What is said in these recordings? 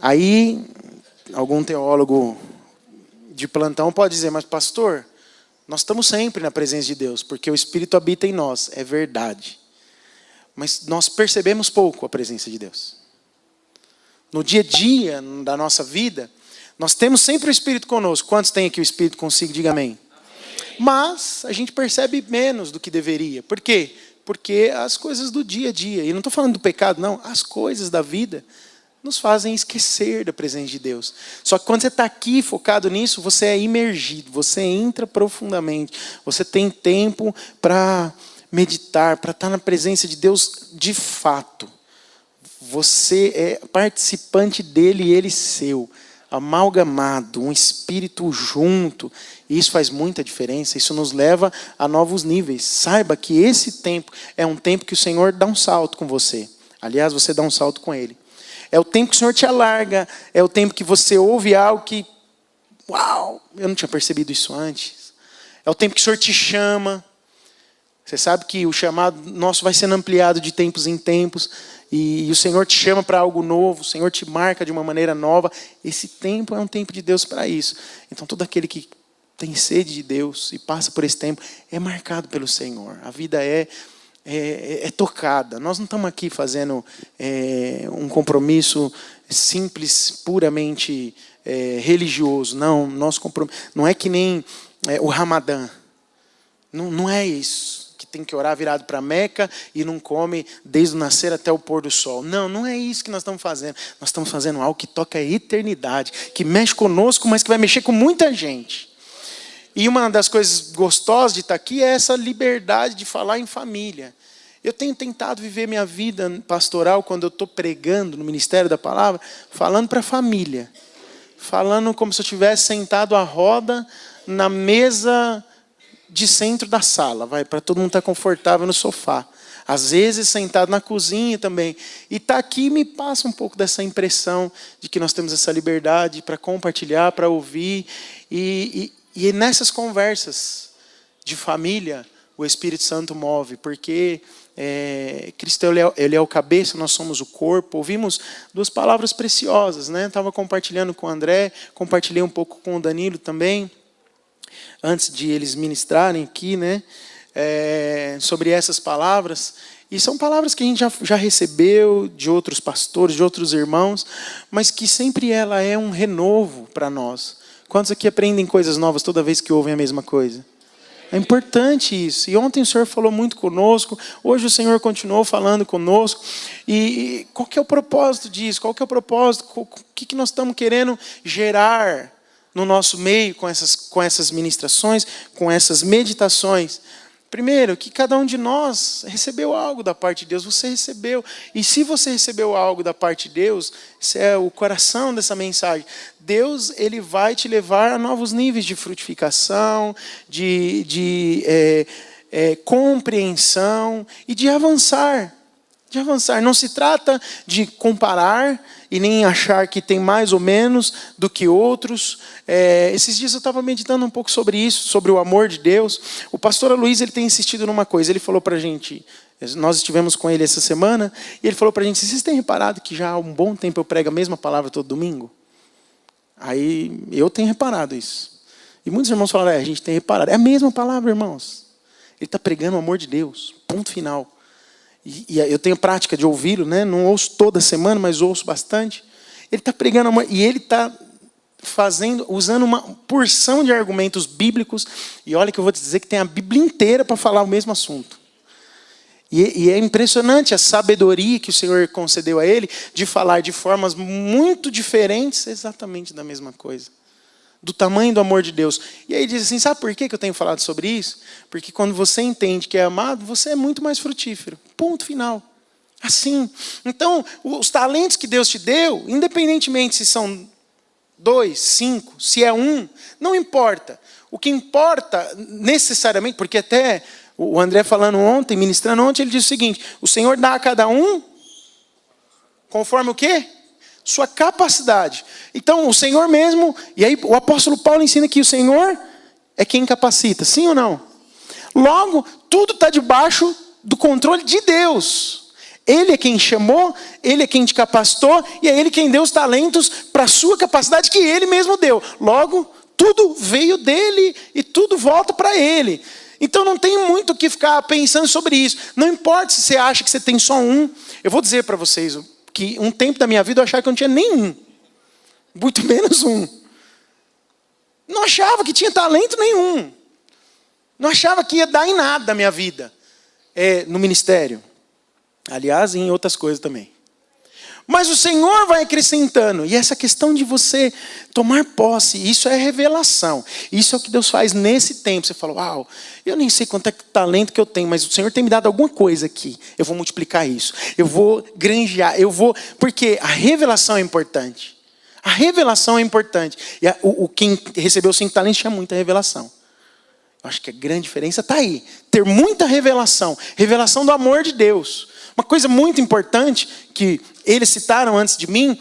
Aí, algum teólogo de plantão pode dizer, mas pastor, nós estamos sempre na presença de Deus, porque o Espírito habita em nós, é verdade. Mas nós percebemos pouco a presença de Deus. No dia a dia da nossa vida, nós temos sempre o Espírito conosco. Quantos tem aqui o Espírito consigo? Diga amém. Mas a gente percebe menos do que deveria. Por quê? Porque as coisas do dia a dia, e não estou falando do pecado, não, as coisas da vida nos fazem esquecer da presença de Deus. Só que quando você está aqui focado nisso, você é imergido, você entra profundamente, você tem tempo para meditar, para estar na presença de Deus de fato. Você é participante dele e ele seu, amalgamado, um espírito junto. E isso faz muita diferença, isso nos leva a novos níveis. Saiba que esse tempo é um tempo que o Senhor dá um salto com você. Aliás, você dá um salto com ele. É o tempo que o Senhor te alarga, é o tempo que você ouve algo que, uau, eu não tinha percebido isso antes. É o tempo que o Senhor te chama. Você sabe que o chamado nosso vai sendo ampliado de tempos em tempos. E o Senhor te chama para algo novo. O Senhor te marca de uma maneira nova. Esse tempo é um tempo de Deus para isso. Então todo aquele que tem sede de Deus e passa por esse tempo é marcado pelo Senhor. A vida é tocada. Nós não estamos aqui fazendo um compromisso simples, puramente religioso. Não, nosso compromisso não é que nem o Ramadã. Não é isso. Que tem que orar virado para Meca e não come desde o nascer até o pôr do sol. Não é isso que nós estamos fazendo. Nós estamos fazendo algo que toca a eternidade, que mexe conosco, mas que vai mexer com muita gente. E uma das coisas gostosas de estar aqui é essa liberdade de falar em família. Eu tenho tentado viver minha vida pastoral, quando eu estou pregando no Ministério da Palavra, falando para a família. Falando como se eu estivesse sentado à roda na mesa de centro da sala, para todo mundo estar confortável no sofá. Às vezes sentado na cozinha também. E estar aqui me passa um pouco dessa impressão de que nós temos essa liberdade para compartilhar, para ouvir. E nessas conversas de família, o Espírito Santo move, porque Cristo ele é o cabeça, nós somos o corpo. Ouvimos duas palavras preciosas, né? Estava compartilhando com o André, compartilhei um pouco com o Danilo também, antes de eles ministrarem aqui, né? Sobre essas palavras. E são palavras que a gente já recebeu de outros pastores, de outros irmãos, mas que sempre ela é um renovo para nós. Quantos aqui aprendem coisas novas toda vez que ouvem a mesma coisa? É importante isso. E ontem o Senhor falou muito conosco, hoje o Senhor continuou falando conosco. E qual que é o propósito disso? Qual que é o propósito? O que nós estamos querendo gerar no nosso meio com essas ministrações, com essas meditações? Primeiro, que cada um de nós recebeu algo da parte de Deus. Você recebeu. E se você recebeu algo da parte de Deus, esse é o coração dessa mensagem. Deus, ele vai te levar a novos níveis de frutificação, de compreensão e de avançar. De avançar. Não se trata de comparar e nem achar que tem mais ou menos do que outros. Esses dias eu estava meditando um pouco sobre isso, sobre o amor de Deus. O pastor Luiz, ele tem insistido numa coisa. Ele falou para a gente, nós estivemos com ele essa semana, e ele falou para a gente, vocês têm reparado que já há um bom tempo eu prego a mesma palavra todo domingo? Aí eu tenho reparado isso. E muitos irmãos falaram, a gente tem reparado. É a mesma palavra, irmãos. Ele está pregando o amor de Deus, ponto final. E eu tenho prática de ouvi-lo, né? Não ouço toda semana, mas ouço bastante. Ele está pregando amor, e ele está usando uma porção de argumentos bíblicos. E olha que eu vou te dizer que tem a Bíblia inteira para falar o mesmo assunto. E é impressionante a sabedoria que o Senhor concedeu a ele de falar de formas muito diferentes, exatamente da mesma coisa. Do tamanho do amor de Deus. E aí diz assim, sabe por que eu tenho falado sobre isso? Porque quando você entende que é amado, você é muito mais frutífero. Ponto final. Assim. Então, os talentos que Deus te deu, independentemente se são 2, 5, se é 1, não importa. O que importa necessariamente, porque até o André falando ontem, ministrando ontem, ele disse o seguinte, o Senhor dá a cada um conforme o quê? Sua capacidade. Então, o Senhor mesmo, e aí o apóstolo Paulo ensina que o Senhor é quem capacita, sim ou não? Logo, tudo está debaixo do controle de Deus. Ele é quem chamou, Ele é quem te capacitou, e é Ele quem deu os talentos para a sua capacidade que Ele mesmo deu. Logo, tudo veio dEle e tudo volta para Ele. Então não tem muito o que ficar pensando sobre isso. Não importa se você acha que você tem só um. Eu vou dizer para vocês que um tempo da minha vida eu achava que eu não tinha nenhum. Muito menos um. Não achava que tinha talento nenhum. Não achava que ia dar em nada a minha vida. No ministério. Aliás, em outras coisas também. Mas o Senhor vai acrescentando. E essa questão de você tomar posse, isso é revelação. Isso é o que Deus faz nesse tempo. Você fala, uau, eu nem sei quanto é talento que eu tenho, mas o Senhor tem me dado alguma coisa aqui. Eu vou multiplicar isso. Eu vou granjear. Porque a revelação é importante. A revelação é importante. E quem recebeu 5 talentos tinha muita revelação. Eu acho que a grande diferença está aí. Ter muita revelação. Revelação do amor de Deus. Uma coisa muito importante que eles citaram antes de mim,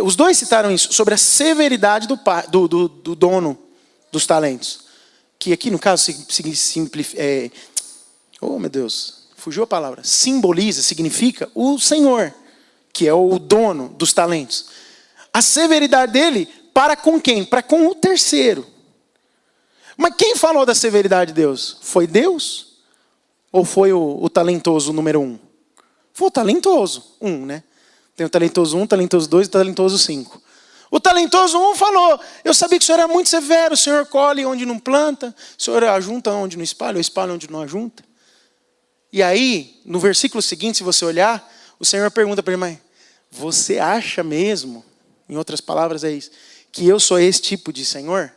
os dois citaram isso, sobre a severidade do dono dos talentos. Que aqui no caso, oh meu Deus, fugiu a palavra. Simboliza, significa o Senhor, que é o dono dos talentos. A severidade dele, para com quem? Para com o terceiro. Mas quem falou da severidade de Deus? Foi Deus? Ou foi o talentoso número 1? Foi o talentoso 1, né? Tem o talentoso 1, o talentoso 2 e o talentoso 5. O talentoso 1 falou, eu sabia que o Senhor era muito severo, o Senhor colhe onde não planta, o Senhor ajunta onde não espalha, ou espalha onde não ajunta. E aí, no versículo seguinte, se você olhar, o Senhor pergunta para ele, mas você acha mesmo, em outras palavras é isso, que eu sou esse tipo de Senhor?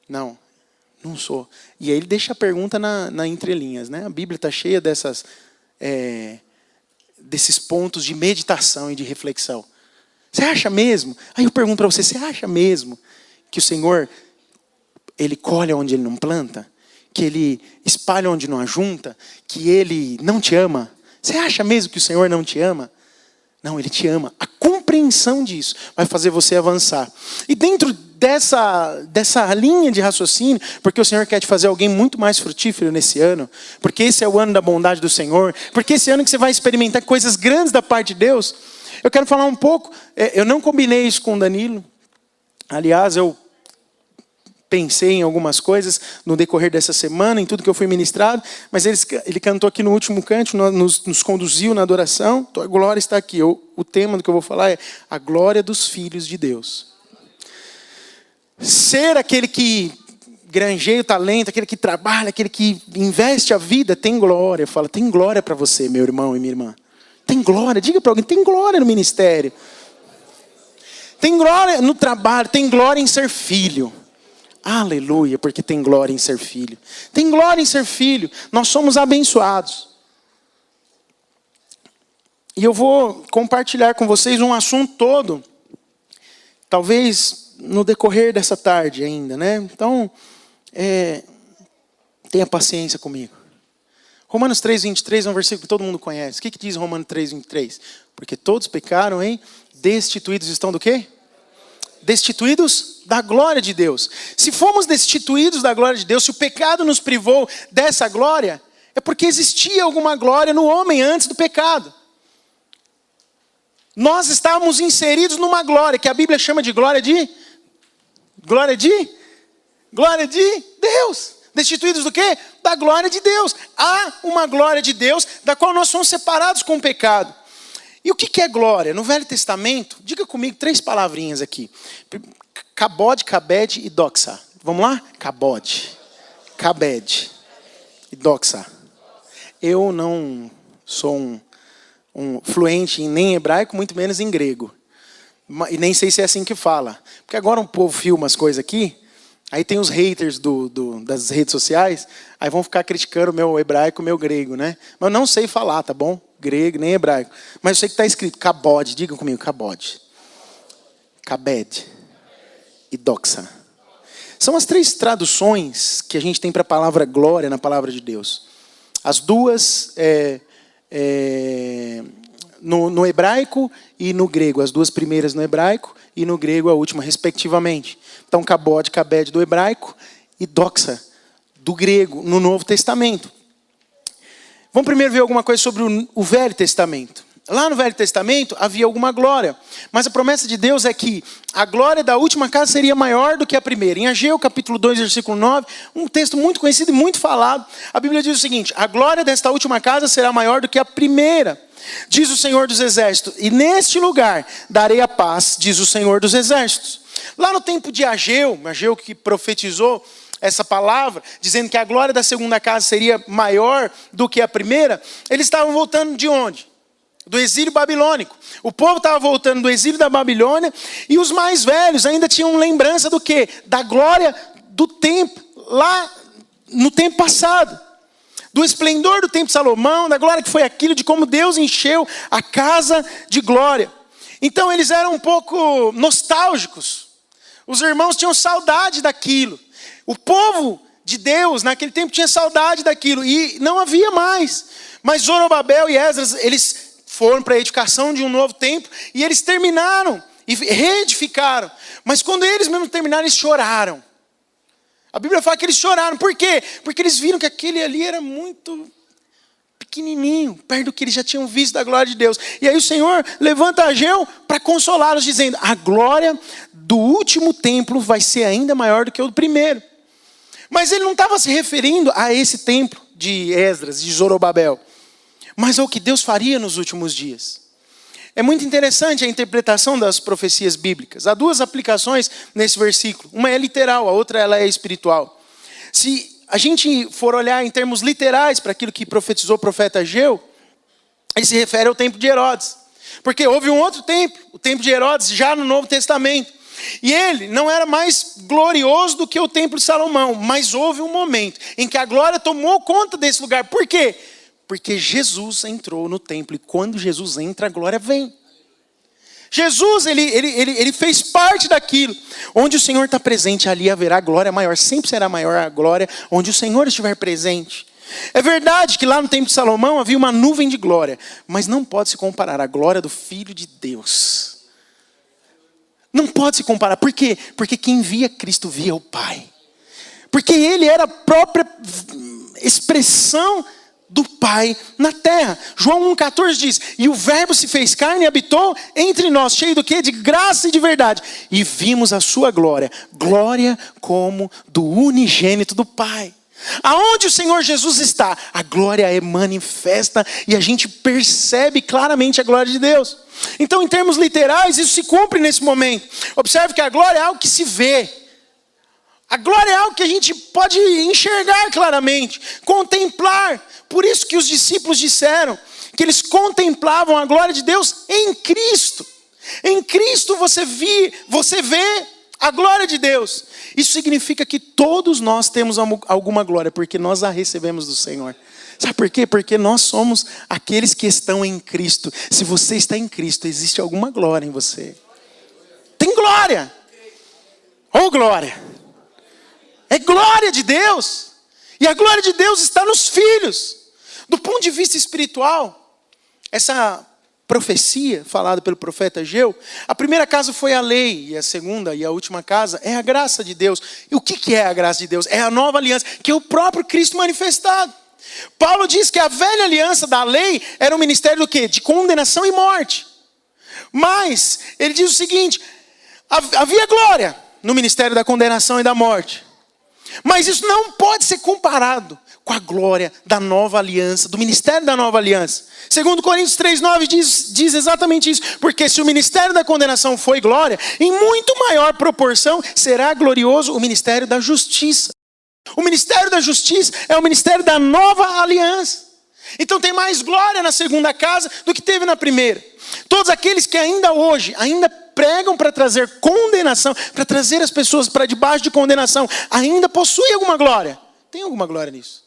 Não, não sou. E aí ele deixa a pergunta na entrelinhas, né? A Bíblia está cheia desses pontos de meditação e de reflexão. Você acha mesmo? Aí eu pergunto para você, você acha mesmo que o Senhor, Ele colhe onde Ele não planta? Que Ele espalha onde não ajunta? Que Ele não te ama? Você acha mesmo que o Senhor não te ama? Não, Ele te ama. A compreensão disso vai fazer você avançar. E dentro dessa linha de raciocínio, porque o Senhor quer te fazer alguém muito mais frutífero nesse ano, porque esse é o ano da bondade do Senhor, porque esse ano que você vai experimentar coisas grandes da parte de Deus, eu quero falar um pouco, eu não combinei isso com o Danilo, aliás, eu pensei em algumas coisas no decorrer dessa semana, em tudo que eu fui ministrado, mas ele cantou aqui no último canto, nos conduziu na adoração, então a glória está aqui. O tema do que eu vou falar é a glória dos filhos de Deus. Ser aquele que granjeia o talento, aquele que trabalha, aquele que investe a vida, tem glória. Fala, tem glória para você, meu irmão e minha irmã. Tem glória, diga para alguém, tem glória no ministério. Tem glória no trabalho, tem glória em ser filho. Aleluia, porque tem glória em ser filho. Tem glória em ser filho. Nós somos abençoados. E eu vou compartilhar com vocês um assunto todo. Talvez no decorrer dessa tarde ainda, né? Então, tenha paciência comigo. Romanos 3:23 é um versículo que todo mundo conhece. O que diz Romanos 3:23? Porque todos pecaram, hein? Destituídos estão do quê? Destituídos da glória de Deus. Se fomos destituídos da glória de Deus, se o pecado nos privou dessa glória, é porque existia alguma glória no homem antes do pecado. Nós estávamos inseridos numa glória, que a Bíblia chama de glória de Deus. Destituídos do quê? Da glória de Deus. Há uma glória de Deus, da qual nós somos separados com o pecado. E o que é glória? No Velho Testamento, diga comigo 3 palavrinhas aqui. Kabod, kabed e doxa. Vamos lá? Kabod, kabed e doxa. Eu não sou um fluente em nem hebraico, muito menos em grego. E nem sei se é assim que fala. Porque agora um povo filma as coisas aqui, aí tem os haters das redes sociais, aí vão ficar criticando o meu hebraico, o meu grego, né? Mas eu não sei falar, tá bom? Grego, nem hebraico. Mas eu sei que está escrito kabod, digam comigo, kabod, kabed e doxa. São as 3 traduções que a gente tem para a palavra glória na palavra de Deus. As duas no hebraico e no grego. As 2 primeiras no hebraico e no grego a última, respectivamente. Então, kabod, kabed do hebraico e doxa do grego no Novo Testamento. Vamos primeiro ver alguma coisa sobre o Velho Testamento. Lá no Velho Testamento havia alguma glória, mas a promessa de Deus é que a glória da última casa seria maior do que a primeira. Em Ageu, capítulo 2, versículo 9, um texto muito conhecido e muito falado, a Bíblia diz o seguinte: a glória desta última casa será maior do que a primeira, diz o Senhor dos Exércitos, e neste lugar darei a paz, diz o Senhor dos Exércitos. Lá no tempo de Ageu que profetizou essa palavra, dizendo que a glória da segunda casa seria maior do que a primeira, eles estavam voltando de onde? Do exílio babilônico. O povo estava voltando do exílio da Babilônia, e os mais velhos ainda tinham lembrança do quê? Da glória do templo, lá no tempo passado. Do esplendor do templo de Salomão, da glória que foi aquilo, de como Deus encheu a casa de glória. Então eles eram um pouco nostálgicos. Os irmãos tinham saudade daquilo. O povo de Deus naquele tempo tinha saudade daquilo, e não havia mais. Mas Zorobabel e Esdras, eles foram para a edificação de um novo templo, e eles terminaram e reedificaram. Mas quando eles mesmos terminaram, eles choraram. A Bíblia fala que eles choraram. Por quê? Porque eles viram que aquele ali era muito pequenininho, perto do que eles já tinham visto da glória de Deus. E aí o Senhor levanta Ageu para consolá-los, dizendo: a glória do último templo vai ser ainda maior do que o do primeiro. Mas ele não estava se referindo a esse templo de Esdras, de Zorobabel, mas ao que Deus faria nos últimos dias. É muito interessante a interpretação das profecias bíblicas. Há duas aplicações nesse versículo. Uma é literal, a outra ela é espiritual. Se a gente for olhar em termos literais para aquilo que profetizou o profeta Ageu, ele se refere ao templo de Herodes. Porque houve um outro templo, o templo de Herodes, já no Novo Testamento. E ele não era mais glorioso do que o templo de Salomão, mas houve um momento em que a glória tomou conta desse lugar. Por quê? Porque Jesus entrou no templo, e quando Jesus entra, a glória vem. Jesus, ele fez parte daquilo. Onde o Senhor está presente, ali haverá glória maior. Sempre será maior a glória onde o Senhor estiver presente. É verdade que lá no templo de Salomão havia uma nuvem de glória, mas não pode se comparar à glória do Filho de Deus. Não pode se comparar. Por quê? Porque quem via Cristo via o Pai. Porque ele era a própria expressão do Pai na terra. João 1,14 diz: e o verbo se fez carne e habitou entre nós, cheio do quê? De graça e de verdade. E vimos a sua glória, glória como do unigênito do Pai. Aonde o Senhor Jesus está, a glória é manifesta, e a gente percebe claramente a glória de Deus. Então, em termos literais, isso se cumpre nesse momento. Observe que a glória é algo que se vê. A glória é algo que a gente pode enxergar claramente, contemplar. Por isso que os discípulos disseram que eles contemplavam a glória de Deus em Cristo. Em Cristo você vê a glória de Deus. Isso significa que todos nós temos alguma glória, porque nós a recebemos do Senhor. Sabe por quê? Porque nós somos aqueles que estão em Cristo. Se você está em Cristo, existe alguma glória em você. Tem glória. Oh, glória. É glória de Deus. E a glória de Deus está nos filhos. Do ponto de vista espiritual, essa profecia falada pelo profeta Ageu, a primeira casa foi a lei, e a segunda e a última casa é a graça de Deus. E o que é a graça de Deus? É a nova aliança, que é o próprio Cristo manifestado. Paulo diz que a velha aliança da lei era um ministério do quê? De condenação e morte. Mas ele diz o seguinte: havia glória no ministério da condenação e da morte. Mas isso não pode ser comparado com a glória da nova aliança, do ministério da nova aliança. Segundo Coríntios 3,9 diz exatamente isso. Porque se o ministério da condenação foi glória, em muito maior proporção será glorioso o ministério da justiça. O ministério da justiça é o ministério da nova aliança. Então tem mais glória na segunda casa do que teve na primeira. Todos aqueles que ainda hoje pregam para trazer condenação, para trazer as pessoas para debaixo de condenação, ainda possuem alguma glória. Tem alguma glória nisso?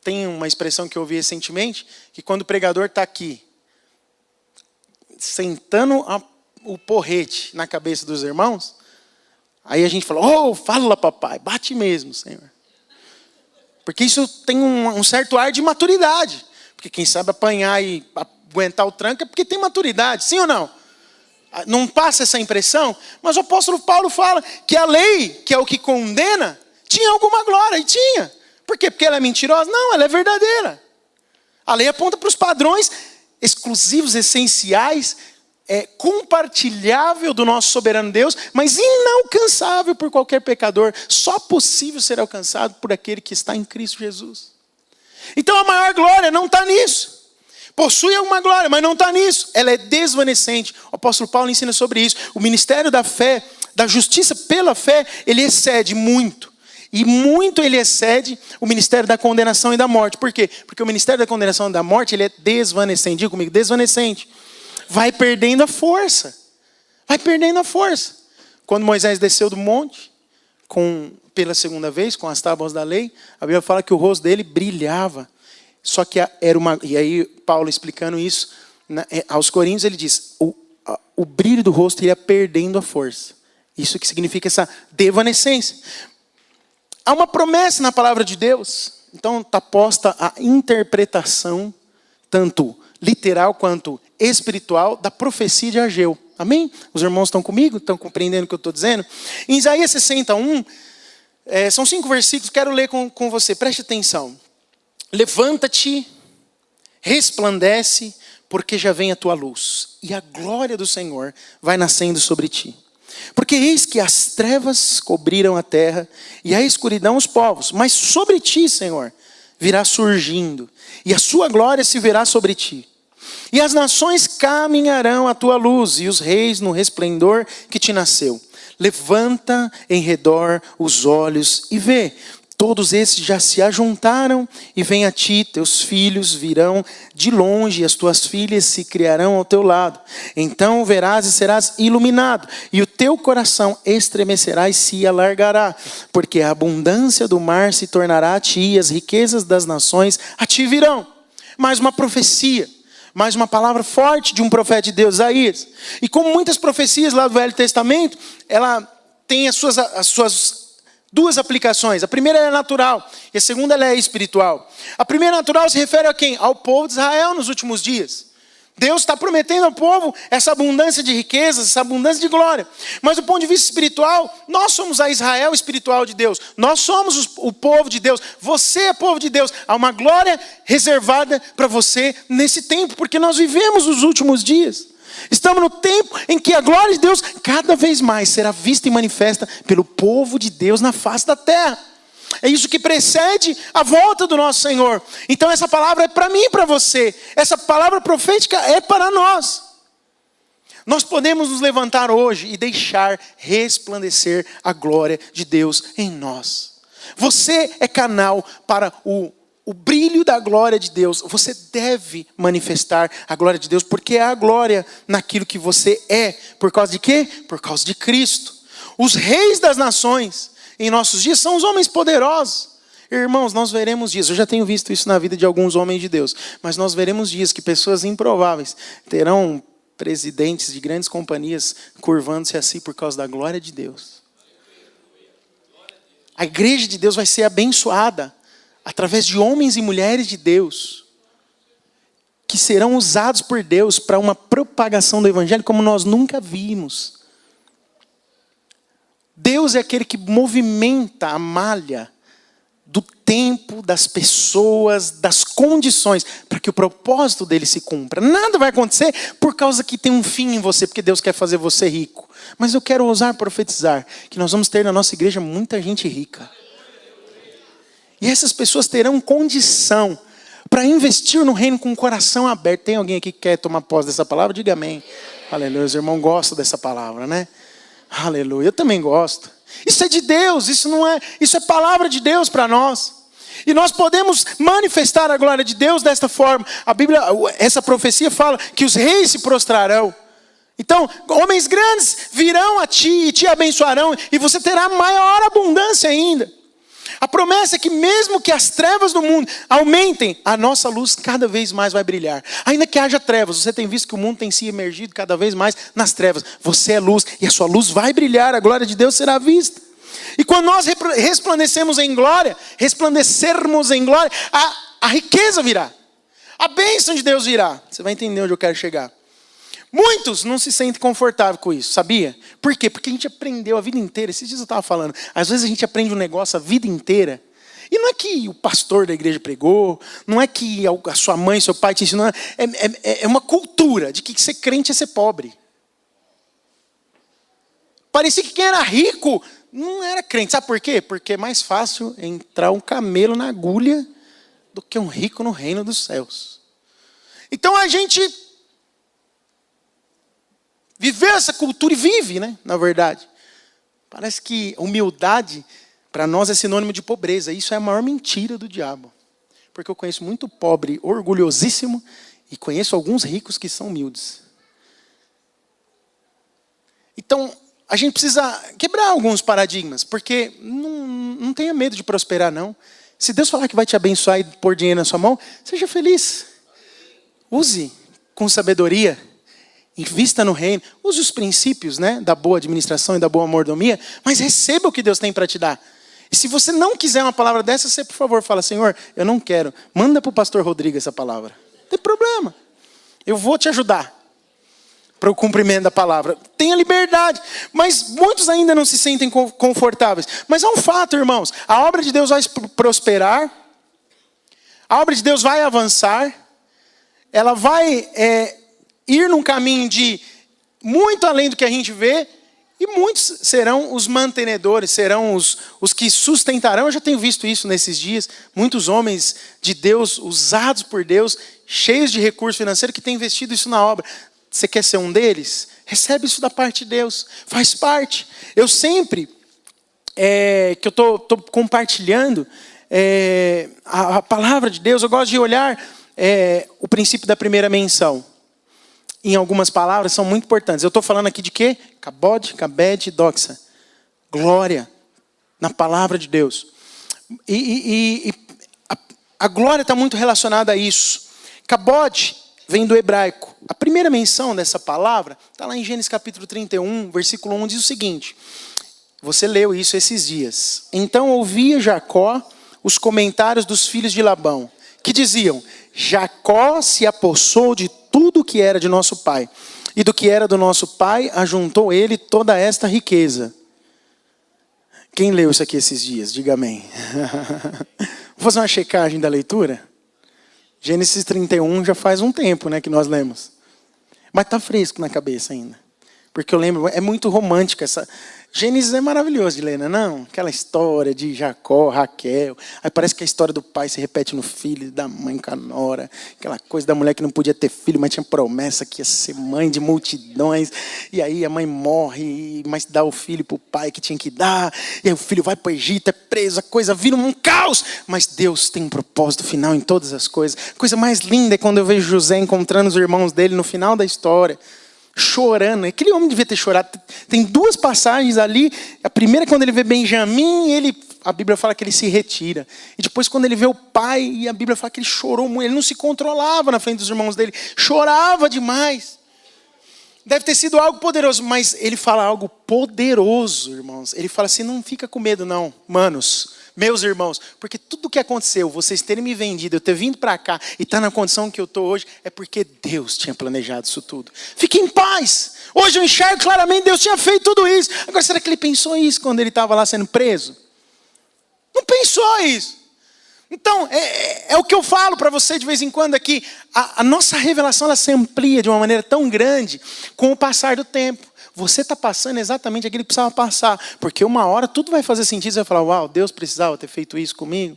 Tem uma expressão que eu ouvi recentemente, que quando o pregador está aqui, sentando o porrete na cabeça dos irmãos, aí a gente fala: oh, fala papai, bate mesmo, Senhor. Porque isso tem um certo ar de maturidade. Porque quem sabe apanhar e aguentar o tranco é porque tem maturidade, sim ou não? Não passa essa impressão? Mas o apóstolo Paulo fala que a lei, que é o que condena, tinha alguma glória, e tinha. Por quê? Porque ela é mentirosa? Não, ela é verdadeira. A lei aponta para os padrões exclusivos, essenciais, compartilhável do nosso soberano Deus, mas inalcançável por qualquer pecador. Só possível ser alcançado por aquele que está em Cristo Jesus. Então a maior glória não está nisso. Possui alguma glória, mas não está nisso. Ela é desvanecente. O apóstolo Paulo ensina sobre isso. O ministério da fé, da justiça pela fé, ele excede muito. E muito ele excede o ministério da condenação e da morte. Por quê? Porque o ministério da condenação e da morte, ele é desvanecente. Diga comigo, desvanecente. Vai perdendo a força. Vai perdendo a força. Quando Moisés desceu do monte, pela segunda vez, com as tábuas da lei, a Bíblia fala que o rosto dele brilhava. Só que e aí Paulo explicando isso aos Coríntios, ele diz, o brilho do rosto ia perdendo a força. Isso que significa essa desvanecência. Há uma promessa na palavra de Deus. Então está posta a interpretação, tanto literal quanto espiritual, da profecia de Ageu. Amém? Os irmãos estão comigo? Estão compreendendo o que eu estou dizendo? Em Isaías 61, são 5 versículos, quero ler com você, preste atenção. Levanta-te, resplandece, porque já vem a tua luz, e a glória do Senhor vai nascendo sobre ti. Porque eis que as trevas cobriram a terra, e a escuridão os povos, mas sobre ti, Senhor, virá surgindo, e a sua glória se verá sobre ti. E as nações caminharão à tua luz, e os reis no resplendor que te nasceu. Levanta em redor os olhos e vê. Todos esses já se ajuntaram e vêm a ti, teus filhos virão de longe, e as tuas filhas se criarão ao teu lado. Então verás e serás iluminado, e o teu coração estremecerá e se alargará, porque a abundância do mar se tornará a ti, e as riquezas das nações a ti virão. Mais uma profecia, mais uma palavra forte de um profeta de Deus, Isaías. E como muitas profecias lá do Velho Testamento, ela tem as suas 2 aplicações. A primeira é natural e a segunda é espiritual. A primeira natural se refere a quem? Ao povo de Israel nos últimos dias. Deus está prometendo ao povo essa abundância de riquezas, essa abundância de glória. Mas do ponto de vista espiritual, nós somos a Israel espiritual de Deus. Nós somos o povo de Deus. Você é povo de Deus. Há uma glória reservada para você nesse tempo, porque nós vivemos os últimos dias. Estamos no tempo em que a glória de Deus cada vez mais será vista e manifesta pelo povo de Deus na face da terra. É isso que precede a volta do nosso Senhor. Então essa palavra é para mim e para você. Essa palavra profética é para nós. Nós podemos nos levantar hoje e deixar resplandecer a glória de Deus em nós. Você é canal para o brilho da glória de Deus. Você deve manifestar a glória de Deus, porque é a glória naquilo que você é. Por causa de quê? Por causa de Cristo. Os reis das nações em nossos dias são os homens poderosos. Irmãos, nós veremos dias, eu já tenho visto isso na vida de alguns homens de Deus, mas nós veremos dias que pessoas improváveis terão presidentes de grandes companhias curvando-se a si por causa da glória de Deus. A igreja de Deus vai ser abençoada através de homens e mulheres de Deus, que serão usados por Deus para uma propagação do evangelho como nós nunca vimos. Deus é aquele que movimenta a malha do tempo, das pessoas, das condições, para que o propósito dele se cumpra. Nada vai acontecer por causa que tem um fim em você, porque Deus quer fazer você rico. Mas eu quero ousar profetizar que nós vamos ter na nossa igreja muita gente rica. E essas pessoas terão condição para investir no reino com o coração aberto. Tem alguém aqui que quer tomar posse dessa palavra? Diga amém. Aleluia, os irmãos gostam dessa palavra, né? Aleluia, eu também gosto. Isso é de Deus, isso é palavra de Deus para nós. E nós podemos manifestar a glória de Deus desta forma. A Bíblia, essa profecia fala que os reis se prostrarão. Então, homens grandes virão a ti e te abençoarão, e você terá maior abundância ainda. A promessa é que mesmo que as trevas do mundo aumentem, a nossa luz cada vez mais vai brilhar. Ainda que haja trevas, você tem visto que o mundo tem se emergido cada vez mais nas trevas. Você é luz e a sua luz vai brilhar, a glória de Deus será vista. E quando nós resplandecermos em glória, a riqueza virá. A bênção de Deus virá. Você vai entender onde eu quero chegar. Muitos não se sentem confortáveis com isso, sabia? Por quê? Porque a gente aprendeu a vida inteira. Esses dias eu estava falando. Às vezes a gente aprende um negócio a vida inteira. E não é que o pastor da igreja pregou, não é que a sua mãe, seu pai te ensinou. É uma cultura de que ser crente é ser pobre. Parecia que quem era rico não era crente. Sabe por quê? Porque é mais fácil entrar um camelo na agulha do que um rico no reino dos céus. Então a gente viveu essa cultura e vive, né? Na verdade. Parece que humildade para nós é sinônimo de pobreza. Isso é a maior mentira do diabo. Porque eu conheço muito pobre orgulhosíssimo e conheço alguns ricos que são humildes. Então, a gente precisa quebrar alguns paradigmas, porque não tenha medo de prosperar, não. Se Deus falar que vai te abençoar e pôr dinheiro na sua mão, seja feliz. Use com sabedoria, invista no reino, use os princípios, né, da boa administração e da boa mordomia, mas receba o que Deus tem para te dar. E se você não quiser uma palavra dessa, você, por favor, fala: Senhor, eu não quero. Manda para o pastor Rodrigo essa palavra. Não tem problema. Eu vou te ajudar para o cumprimento da palavra. Tenha liberdade. Mas muitos ainda não se sentem confortáveis. Mas é um fato, irmãos. A obra de Deus vai prosperar. A obra de Deus vai avançar. Ela vai ir num caminho de muito além do que a gente vê. E muitos serão os mantenedores, serão os que sustentarão. Eu já tenho visto isso nesses dias. Muitos homens de Deus, usados por Deus, cheios de recurso financeiro, que têm investido isso na obra. Você quer ser um deles? Recebe isso da parte de Deus. Faz parte. Eu sempre, que eu estou compartilhando a palavra de Deus, eu gosto de olhar o princípio da primeira menção. Em algumas palavras são muito importantes. Eu estou falando aqui de quê? Kabod, Kabed, Doxa. Glória na palavra de Deus. E a glória está muito relacionada a isso. Kabod vem do hebraico. A primeira menção dessa palavra está lá em Gênesis capítulo 31, versículo 1, diz o seguinte. Você leu isso esses dias. Então ouvia Jacó os comentários dos filhos de Labão, que diziam: Jacó se apossou de tudo que era de nosso pai, e do que era do nosso pai ajuntou ele toda esta riqueza. Quem leu isso aqui esses dias? Diga amém. Vou fazer uma checagem da leitura. Gênesis 31 já faz um tempo, né, que nós lemos. Mas está fresco na cabeça ainda. Porque eu lembro, é muito romântica essa... Gênesis é maravilhoso de ler, não? Aquela história de Jacó, Raquel. Aí parece que a história do pai se repete no filho, da mãe com a nora. Aquela coisa da mulher que não podia ter filho, mas tinha promessa que ia ser mãe de multidões. E aí a mãe morre, mas dá o filho para o pai que tinha que dar. E aí o filho vai para o Egito, é preso, a coisa vira um caos. Mas Deus tem um propósito final em todas as coisas. A coisa mais linda é quando eu vejo José encontrando os irmãos dele no final da história. Chorando, aquele homem devia ter chorado. Tem duas passagens ali. A primeira é quando ele vê Benjamim, a Bíblia fala que ele se retira. E depois quando ele vê o pai, e a Bíblia fala que ele chorou muito. Ele não se controlava na frente dos irmãos dele. Chorava demais. Deve ter sido algo poderoso, mas ele fala algo poderoso, irmãos. Ele fala assim: não fica com medo não, manos, meus irmãos, porque tudo o que aconteceu, vocês terem me vendido, eu ter vindo para cá e estar na condição que eu estou hoje, é porque Deus tinha planejado isso tudo. Fique em paz. Hoje eu enxergo claramente, Deus tinha feito tudo isso. Agora, será que ele pensou isso quando ele estava lá sendo preso? Não pensou isso. Então, é o que eu falo para você de vez em quando aqui. A nossa revelação ela se amplia de uma maneira tão grande com o passar do tempo. Você está passando exatamente aquilo que precisava passar. Porque uma hora tudo vai fazer sentido. Você vai falar: uau, Deus precisava ter feito isso comigo.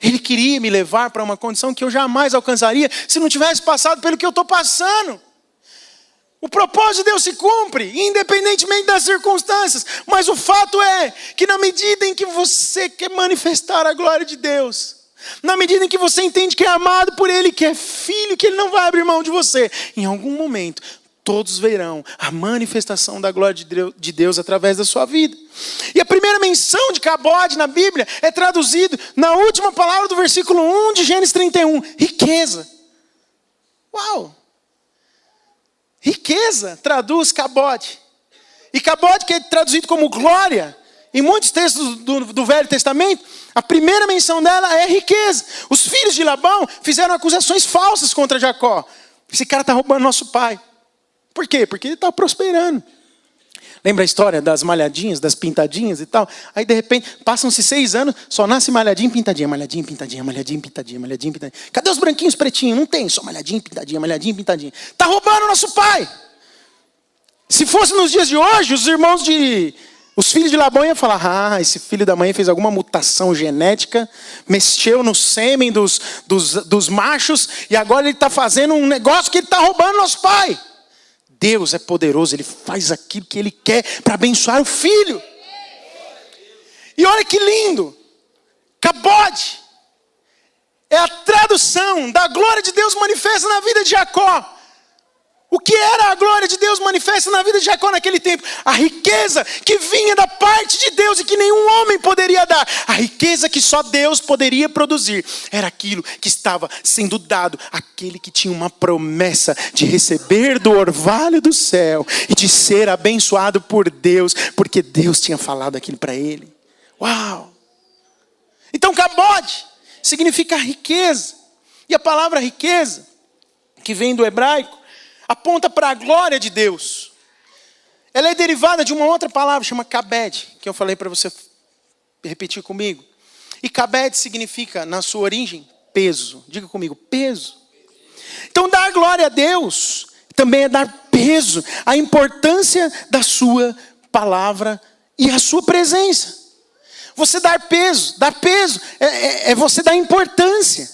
Ele queria me levar para uma condição que eu jamais alcançaria se não tivesse passado pelo que eu estou passando. O propósito de Deus se cumpre, independentemente das circunstâncias. Mas o fato é que na medida em que você quer manifestar a glória de Deus, na medida em que você entende que é amado por Ele, que é filho, que Ele não vai abrir mão de você, em algum momento todos verão a manifestação da glória de Deus através da sua vida. E a primeira menção de Kabod na Bíblia é traduzido na última palavra do versículo 1 de Gênesis 31. Riqueza. Uau! Riqueza traduz Kabod. E Kabod, que é traduzido como glória, em muitos textos do Velho Testamento, a primeira menção dela é riqueza. Os filhos de Labão fizeram acusações falsas contra Jacó. Esse cara está roubando nosso pai. Por quê? Porque ele está prosperando. Lembra a história das malhadinhas, das pintadinhas e tal? Aí de repente, passam-se 6 anos, só nasce malhadinha, pintadinha, malhadinha, pintadinha, malhadinha, pintadinha, malhadinha, pintadinha. Cadê os branquinhos pretinhos? Não tem, só malhadinha, pintadinha, malhadinha, pintadinha. Está roubando o nosso pai. Se fosse nos dias de hoje, os filhos de Labão iam falar, esse filho da mãe fez alguma mutação genética, mexeu no sêmen dos machos, e agora ele está fazendo um negócio que ele está roubando nosso pai. Deus é poderoso, Ele faz aquilo que Ele quer para abençoar o filho. E olha que lindo. Cabode é a tradução da glória de Deus manifesta na vida de Jacó. O que era a glória de Deus manifesta na vida de Jacó naquele tempo? A riqueza que vinha da parte de Deus e que nenhum homem poderia dar. A riqueza que só Deus poderia produzir. Era aquilo que estava sendo dado. Aquele que tinha uma promessa de receber do orvalho do céu. E de ser abençoado por Deus. Porque Deus tinha falado aquilo para ele. Uau! Então cabode significa riqueza. E a palavra riqueza, que vem do hebraico, aponta para a glória de Deus. Ela é derivada de uma outra palavra, chama kabed, que eu falei para você repetir comigo. E kabed significa, na sua origem, peso. Diga comigo, peso. Então dar glória a Deus também é dar peso, a importância da sua palavra e a sua presença. Você dar peso é você dar importância.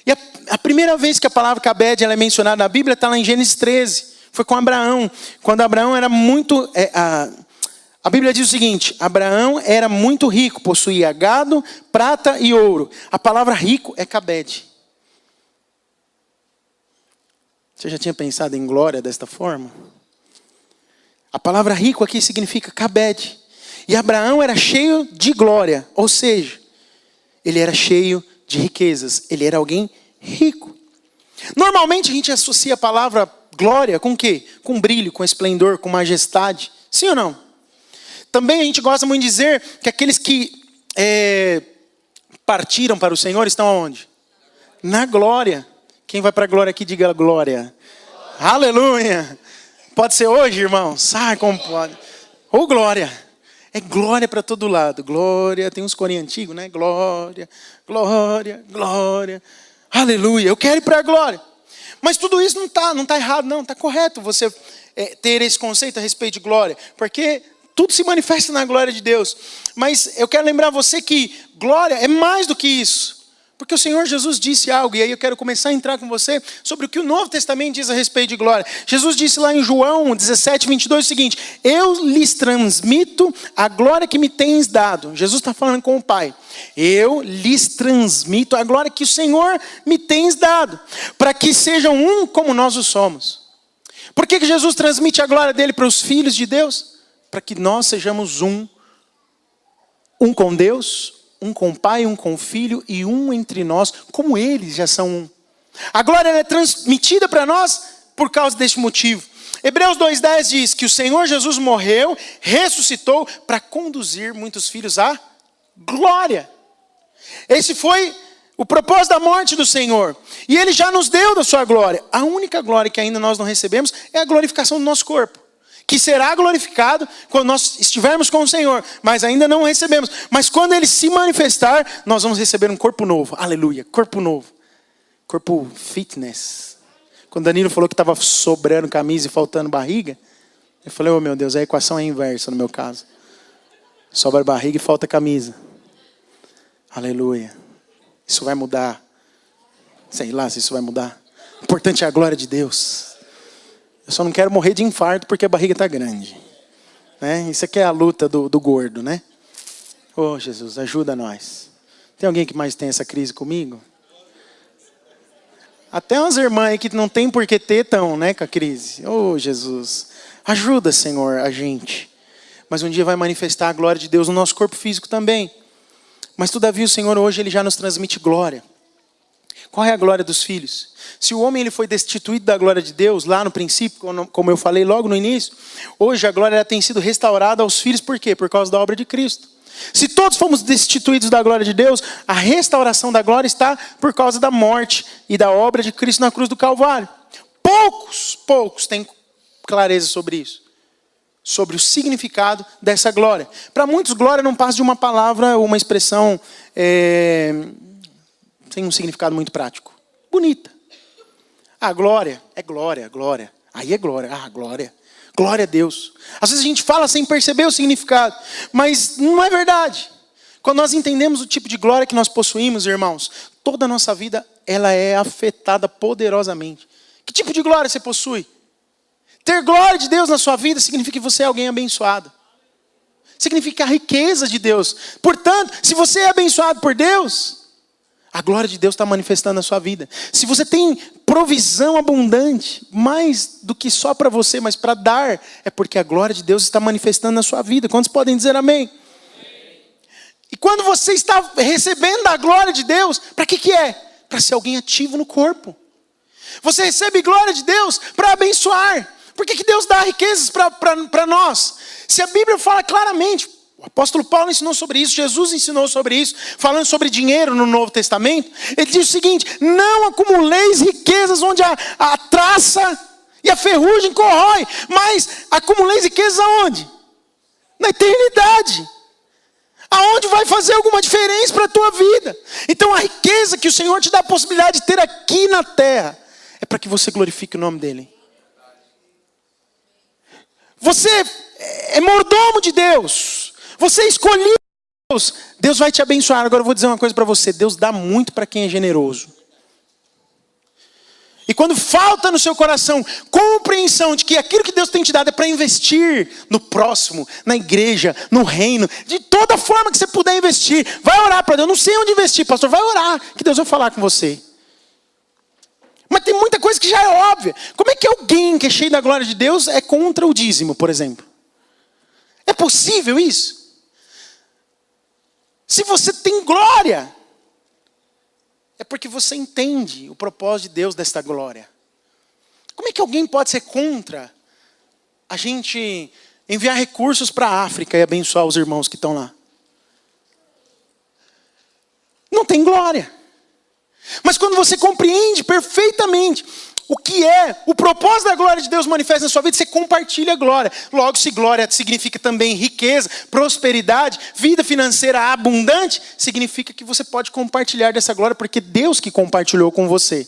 E a primeira vez que a palavra kabed ela é mencionada na Bíblia está lá em Gênesis 13. Foi com Abraão. Quando Abraão era muito... A Bíblia diz o seguinte: Abraão era muito rico, possuía gado, prata e ouro. A palavra rico é kabed. Você já tinha pensado em glória desta forma? A palavra rico aqui significa kabed. E Abraão era cheio de glória. Ou seja, ele era cheio de riquezas. Ele era alguém rico. Normalmente a gente associa a palavra glória com o quê? Com brilho, com esplendor, com majestade. Sim ou não? Também a gente gosta muito de dizer que aqueles que partiram para o Senhor estão aonde? Na glória. Quem vai para a glória aqui, diga glória. Aleluia. Pode ser hoje, irmão? Sai como pode. Ou glória. É glória para todo lado. Glória. Tem uns corinhos antigos, né? Glória, glória, glória. Aleluia. Eu quero ir para a glória. Mas tudo isso não tá errado, não. Está correto você ter esse conceito a respeito de glória. Porque tudo se manifesta na glória de Deus. Mas eu quero lembrar você que glória é mais do que isso. Porque o Senhor Jesus disse algo, e aí eu quero começar a entrar com você sobre o que o Novo Testamento diz a respeito de glória. Jesus disse lá em João 17, 22 o seguinte: eu lhes transmito a glória que me tens dado. Jesus está falando com o Pai. Eu lhes transmito a glória que o Senhor me tens dado, para que sejam um como nós o somos. Por que Jesus transmite a glória dele para os filhos de Deus? Para que nós sejamos um com Deus, um com o Pai, um com o Filho e um entre nós, como eles já são um. A glória é transmitida para nós por causa deste motivo. Hebreus 2:10 diz que o Senhor Jesus morreu, ressuscitou para conduzir muitos filhos à glória. Esse foi o propósito da morte do Senhor. E Ele já nos deu da sua glória. A única glória que ainda nós não recebemos é a glorificação do nosso corpo, que será glorificado quando nós estivermos com o Senhor, mas ainda não recebemos. Mas quando Ele se manifestar, nós vamos receber um corpo novo. Aleluia, corpo novo. Corpo fitness. Quando Danilo falou que estava sobrando camisa e faltando barriga, eu falei, oh meu Deus, a equação é inversa no meu caso. Sobra barriga e falta camisa. Aleluia. Isso vai mudar. Sei lá se isso vai mudar. O importante é a glória de Deus. Eu só não quero morrer de infarto porque a barriga está grande. Né? Isso aqui é a luta do gordo, né? Oh, Jesus, ajuda nós. Tem alguém que mais tem essa crise comigo? Até umas irmãs aí que não tem por que ter tão, né, com a crise. Oh, Jesus, ajuda, Senhor, a gente. Mas um dia vai manifestar a glória de Deus no nosso corpo físico também. Mas todavia o Senhor hoje Ele já nos transmite glória. Qual é a glória dos filhos? Se o homem ele foi destituído da glória de Deus, lá no princípio, como eu falei logo no início, hoje a glória tem sido restaurada aos filhos, por quê? Por causa da obra de Cristo. Se todos fomos destituídos da glória de Deus, a restauração da glória está por causa da morte e da obra de Cristo na cruz do Calvário. Poucos têm clareza sobre isso. sobre o significado dessa glória. Para muitos, glória não passa de uma palavra ou uma expressão sem um significado muito prático. Bonita. Glória é glória, glória. Aí é glória. Glória. Glória a Deus. Às vezes a gente fala sem perceber o significado, mas não é verdade. Quando nós entendemos o tipo de glória que nós possuímos, irmãos, toda a nossa vida ela é afetada poderosamente. Que tipo de glória você possui? Ter glória de Deus na sua vida significa que você é alguém abençoado. Significa a riqueza de Deus. Portanto, se você é abençoado por Deus, a glória de Deus está manifestando na sua vida. Se você tem provisão abundante, mais do que só para você, mas para dar, é porque a glória de Deus está manifestando na sua vida. Quantos podem dizer amém? E quando você está recebendo a glória de Deus, para que é? Para ser alguém ativo no corpo. Você recebe glória de Deus para abençoar. Por que Deus dá riquezas para nós? Se a Bíblia fala claramente, o apóstolo Paulo ensinou sobre isso, Jesus ensinou sobre isso, falando sobre dinheiro no Novo Testamento, ele diz o seguinte: não acumuleis riquezas onde a traça e a ferrugem corrói, mas acumuleis riquezas aonde? Na eternidade. Aonde vai fazer alguma diferença para a tua vida. Então a riqueza que o Senhor te dá a possibilidade de ter aqui na terra, é para que você glorifique o nome dEle. Você é mordomo de Deus. Você é escolhido de Deus. Deus vai te abençoar. Agora eu vou dizer uma coisa para você. Deus dá muito para quem é generoso. E quando falta no seu coração compreensão de que aquilo que Deus tem te dado é para investir no próximo, na igreja, no reino, de toda forma que você puder investir, vai orar para Deus. Eu não sei onde investir, pastor. Vai orar, que Deus vai falar com você. Mas tem muita coisa que já é óbvia. Como é que alguém que é cheio da glória de Deus é contra o dízimo, por exemplo? É possível isso? Se você tem glória, é porque você entende o propósito de Deus desta glória. Como é que alguém pode ser contra a gente enviar recursos para a África e abençoar os irmãos que estão lá? Não tem glória. Mas quando você compreende perfeitamente o que é o propósito da glória de Deus manifesta na sua vida, você compartilha a glória. Logo, se glória significa também riqueza, prosperidade, vida financeira abundante, significa que você pode compartilhar dessa glória, porque Deus que compartilhou com você.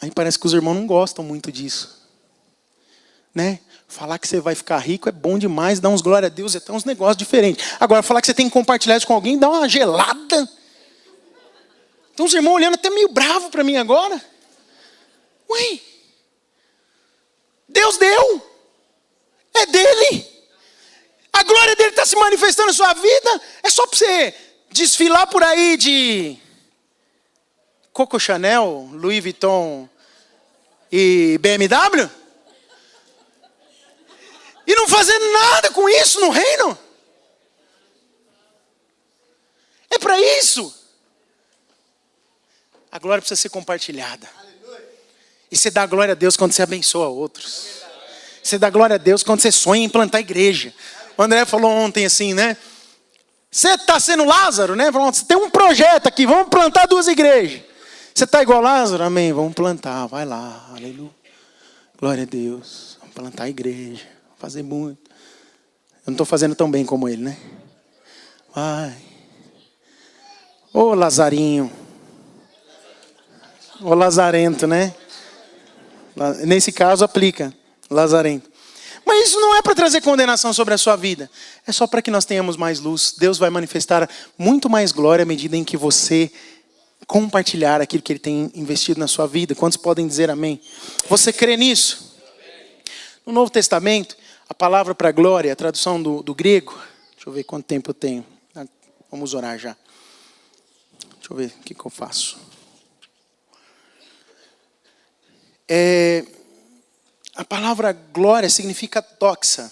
Aí parece que os irmãos não gostam muito disso. Né? Falar que você vai ficar rico é bom demais, dá uns glória a Deus, é até uns negócios diferentes. Agora, falar que você tem que compartilhar isso com alguém, dá uma gelada. Então os irmãos olhando até meio bravo para mim agora. Ué, Deus deu. É dele. A glória dele está se manifestando na sua vida. É só para você desfilar por aí de Coco Chanel, Louis Vuitton e BMW? E não fazer nada com isso no reino? É para isso. A glória precisa ser compartilhada. E você dá glória a Deus quando você abençoa outros. Você dá glória a Deus quando você sonha em plantar igreja. O André falou ontem assim, né? Você está sendo Lázaro, né? Falou, você tem um projeto aqui, vamos plantar 2 igrejas. Você está igual Lázaro? Amém, vamos plantar, vai lá, aleluia. Glória a Deus, vamos plantar a igreja, vamos fazer muito. Eu não estou fazendo tão bem como ele, né? Vai. Ô Lazarinho. O lazarento, né? Nesse caso aplica, lazarento. Mas isso não é para trazer condenação sobre a sua vida. É só para que nós tenhamos mais luz. Deus vai manifestar muito mais glória à medida em que você compartilhar aquilo que Ele tem investido na sua vida. Quantos podem dizer amém? Você crê nisso? No Novo Testamento, a palavra para glória, a tradução do grego. Deixa eu ver quanto tempo eu tenho. Vamos orar já. Deixa eu ver o que eu faço. A palavra glória significa doxa.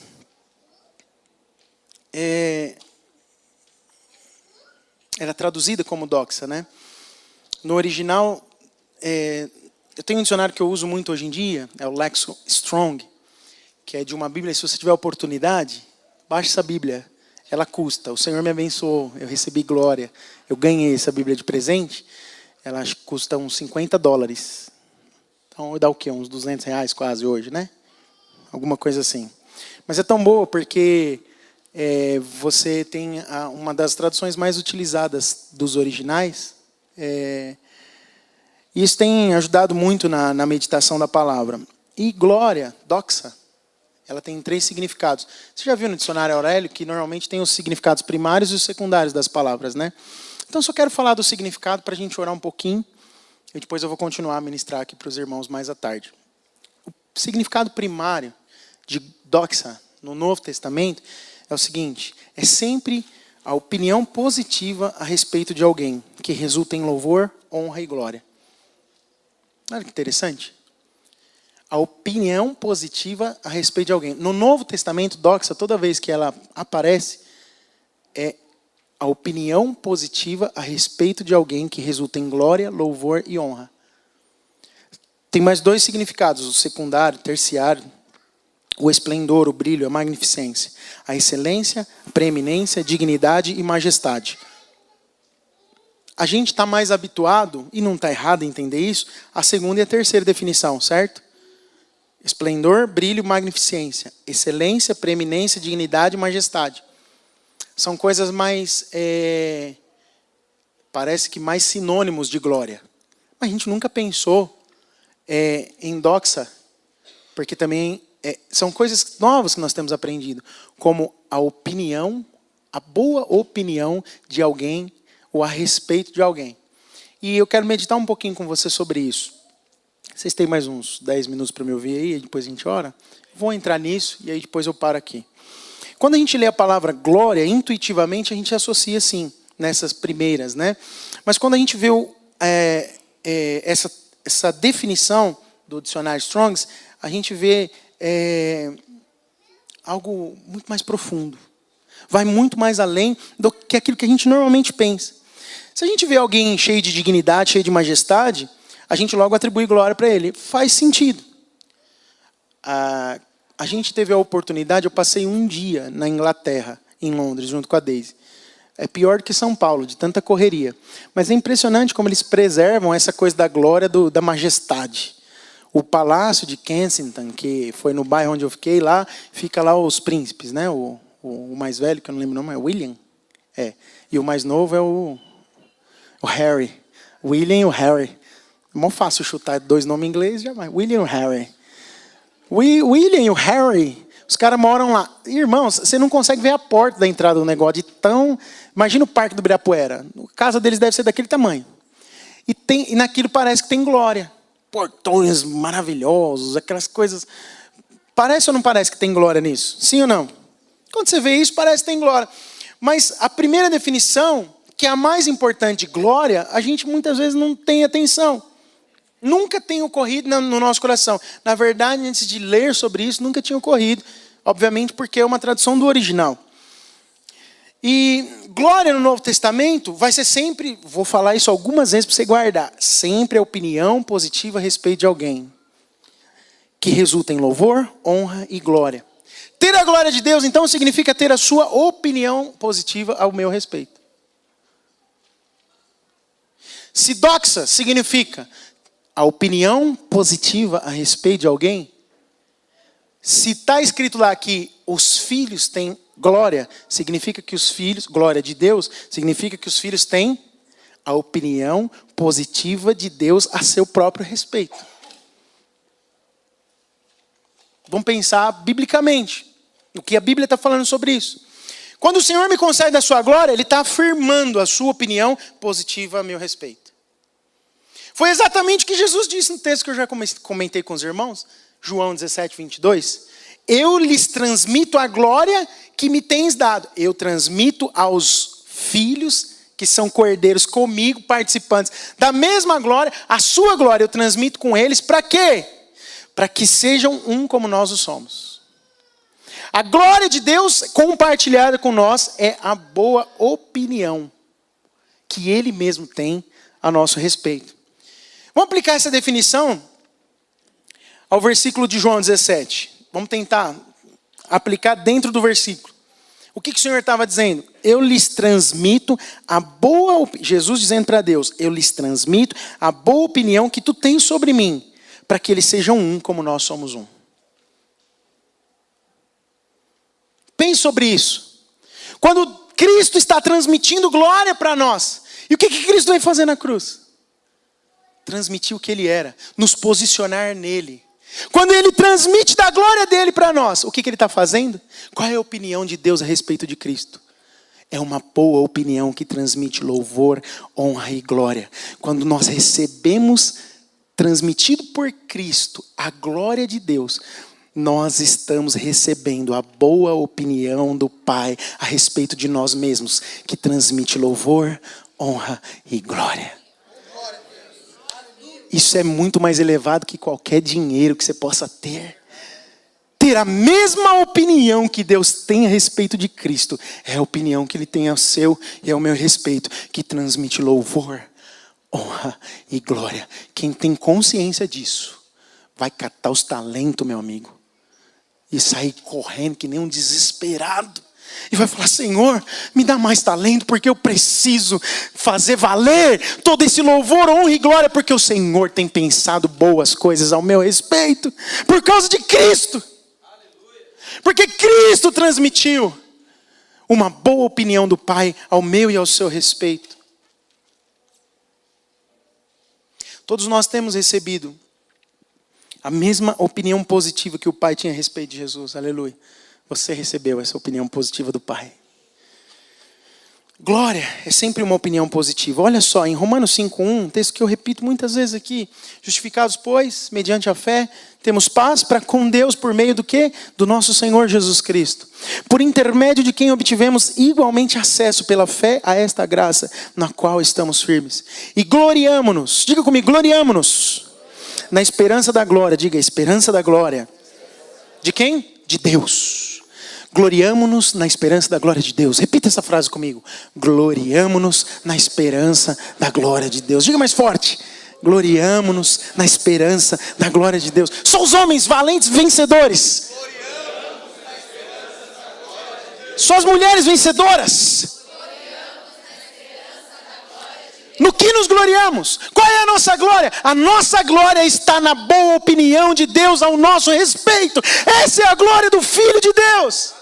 Era traduzida como doxa, né? No original, eu tenho um dicionário que eu uso muito hoje em dia, é o Lexo Strong, que é de uma Bíblia. Se você tiver oportunidade, baixe essa Bíblia. Ela custa. O Senhor me abençoou, eu recebi glória. Eu ganhei essa Bíblia de presente. Ela custa uns $50. Então dá o quê? Uns R$200 quase hoje, né? alguma coisa assim. Mas é tão boa porque você tem uma das traduções mais utilizadas dos originais. E isso tem ajudado muito na meditação da palavra. E glória, doxa, ela tem 3 significados. Você já viu no dicionário Aurélio que normalmente tem os significados primários e os secundários das palavras, né? Então, só quero falar do significado para a gente orar um pouquinho. E depois eu vou continuar a ministrar aqui para os irmãos mais à tarde. O significado primário de doxa no Novo Testamento é o seguinte: é sempre a opinião positiva a respeito de alguém, que resulta em louvor, honra e glória. Olha que interessante. A opinião positiva a respeito de alguém. No Novo Testamento, doxa, toda vez que ela aparece, é a opinião positiva a respeito de alguém que resulta em glória, louvor e honra. Tem mais 2 significados, o secundário, o terciário, o esplendor, o brilho, a magnificência, a excelência, a preeminência, dignidade e majestade. A gente está mais habituado, e não está errado em entender isso, a segunda e a terceira definição, certo? Esplendor, brilho, magnificência, excelência, preeminência, dignidade e majestade. São coisas mais, parece que mais sinônimos de glória. Mas a gente nunca pensou em doxa, porque também são coisas novas que nós temos aprendido, como a opinião, a boa opinião de alguém ou a respeito de alguém. E eu quero meditar um pouquinho com você sobre isso. Vocês têm mais uns 10 minutos para me ouvir aí, e depois a gente ora? Vou entrar nisso e aí depois eu paro aqui. Quando a gente lê a palavra glória, intuitivamente a gente associa assim, nessas primeiras, né? Mas quando a gente vê essa definição do dicionário Strong's, a gente vê algo muito mais profundo. Vai muito mais além do que aquilo que a gente normalmente pensa. Se a gente vê alguém cheio de dignidade, cheio de majestade, a gente logo atribui glória para ele. Faz sentido. A gente teve a oportunidade, eu passei um dia na Inglaterra, em Londres, junto com a Daisy. É pior do que São Paulo, de tanta correria. Mas é impressionante como eles preservam essa coisa da glória, da majestade. O Palácio de Kensington, que foi no bairro onde eu fiquei, lá fica lá os príncipes, né? O mais velho, que eu não lembro o nome, é William. E o mais novo é o Harry. William e o Harry. É mó fácil chutar 2 nomes em inglês, já vai. William e o Harry. William e o Harry, os caras moram lá. Irmãos, você não consegue ver a porta da entrada do negócio de tão... Imagina o Parque do Ibirapuera. A casa deles deve ser daquele tamanho. E naquilo parece que tem glória. Portões maravilhosos, aquelas coisas... Parece ou não parece que tem glória nisso? Sim ou não? Quando você vê isso, parece que tem glória. Mas a primeira definição, que é a mais importante de glória, a gente muitas vezes não tem atenção. Nunca tem ocorrido no nosso coração. Na verdade, antes de ler sobre isso, nunca tinha ocorrido. Obviamente, porque é uma tradução do original. E glória no Novo Testamento vai ser sempre, vou falar isso algumas vezes para você guardar, sempre a opinião positiva a respeito de alguém, que resulta em louvor, honra e glória. Ter a glória de Deus, então, significa ter a sua opinião positiva ao meu respeito. Se doxa significa a opinião positiva a respeito de alguém, se está escrito lá que os filhos têm glória, significa que os filhos, glória de Deus, significa que os filhos têm a opinião positiva de Deus a seu próprio respeito. Vamos pensar biblicamente, o que a Bíblia está falando sobre isso. Quando o Senhor me concede a sua glória, Ele está afirmando a sua opinião positiva a meu respeito. Foi exatamente o que Jesus disse no texto que eu já comentei com os irmãos, João 17, 22. Eu lhes transmito a glória que me tens dado. Eu transmito aos filhos que são cordeiros comigo, participantes da mesma glória, a sua glória eu transmito com eles, para quê? Para que sejam um como nós o somos. A glória de Deus compartilhada com nós é a boa opinião que Ele mesmo tem a nosso respeito. Vamos aplicar essa definição ao versículo de João 17. Vamos tentar aplicar dentro do versículo. O que o Senhor estava dizendo? Eu lhes transmito a boa opinião. Jesus dizendo para Deus, eu lhes transmito a boa opinião que tu tens sobre mim, para que eles sejam um como nós somos um. Pense sobre isso. Quando Cristo está transmitindo glória para nós, e o que Cristo veio fazer na cruz? Transmitir o que Ele era, nos posicionar nele. Quando Ele transmite da glória dele para nós, o que Ele está fazendo? Qual é a opinião de Deus a respeito de Cristo? É uma boa opinião que transmite louvor, honra e glória. Quando nós recebemos, transmitido por Cristo, a glória de Deus, nós estamos recebendo a boa opinião do Pai a respeito de nós mesmos, que transmite louvor, honra e glória. Isso é muito mais elevado que qualquer dinheiro que você possa ter. Ter a mesma opinião que Deus tem a respeito de Cristo é a opinião que Ele tem ao seu e ao meu respeito, que transmite louvor, honra e glória. Quem tem consciência disso vai catar os talentos, meu amigo, e sair correndo que nem um desesperado. E vai falar: Senhor, me dá mais talento, porque eu preciso fazer valer todo esse louvor, honra e glória, porque o Senhor tem pensado boas coisas ao meu respeito, por causa de Cristo. Porque Cristo transmitiu uma boa opinião do Pai ao meu e ao seu respeito. Todos nós temos recebido a mesma opinião positiva que o Pai tinha a respeito de Jesus. Aleluia. Você recebeu essa opinião positiva do Pai. Glória é sempre uma opinião positiva. Olha só, em Romanos 5:1, um texto que eu repito muitas vezes aqui. Justificados, pois, mediante a fé, temos paz para com Deus por meio do quê? Do nosso Senhor Jesus Cristo. Por intermédio de quem obtivemos igualmente acesso pela fé a esta graça, na qual estamos firmes. E gloriamo-nos, diga comigo, gloriamo-nos, na esperança da glória. Diga, esperança da glória. De quem? De Deus. Gloriamo-nos na esperança da glória de Deus. Repita essa frase comigo. Gloriamo-nos na esperança da glória de Deus. Diga mais forte. Gloriamo-nos na esperança da glória de Deus. Só os homens valentes vencedores. Só as mulheres vencedoras. No que nos gloriamos? Qual é a nossa glória? A nossa glória está na boa opinião de Deus ao nosso respeito. Essa é a glória do Filho de Deus.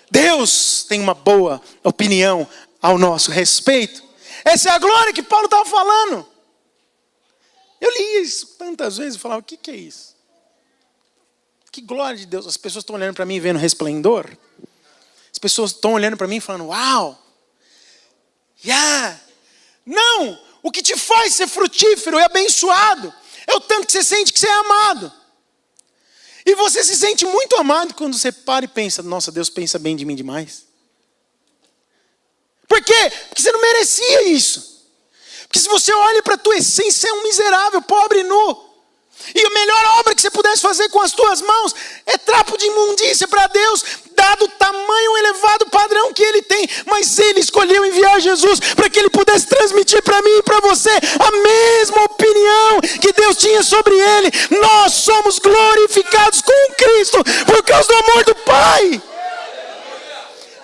Deus tem uma boa opinião ao nosso respeito. Essa é a glória que Paulo estava falando. Eu li isso tantas vezes e falava: o que é isso? Que glória de Deus. As pessoas estão olhando para mim e vendo resplendor. As pessoas estão olhando para mim e falando: uau, yeah. Não, o que te faz ser frutífero e abençoado é o tanto que você sente que você é amado. E você se sente muito amado quando você para e pensa: nossa, Deus pensa bem de mim demais. Por quê? Porque você não merecia isso. Porque se você olha para a tua essência, você é um miserável, pobre e nu. E a melhor obra que você pudesse fazer com as tuas mãos é trapo de imundícia para Deus, dado o tamanho elevado padrão que Ele tem. Mas Ele escolheu enviar Jesus para que Ele pudesse transmitir para mim e para você a mesma opinião que Deus tinha sobre Ele. Nós somos glorificados com Cristo por causa do amor do Pai.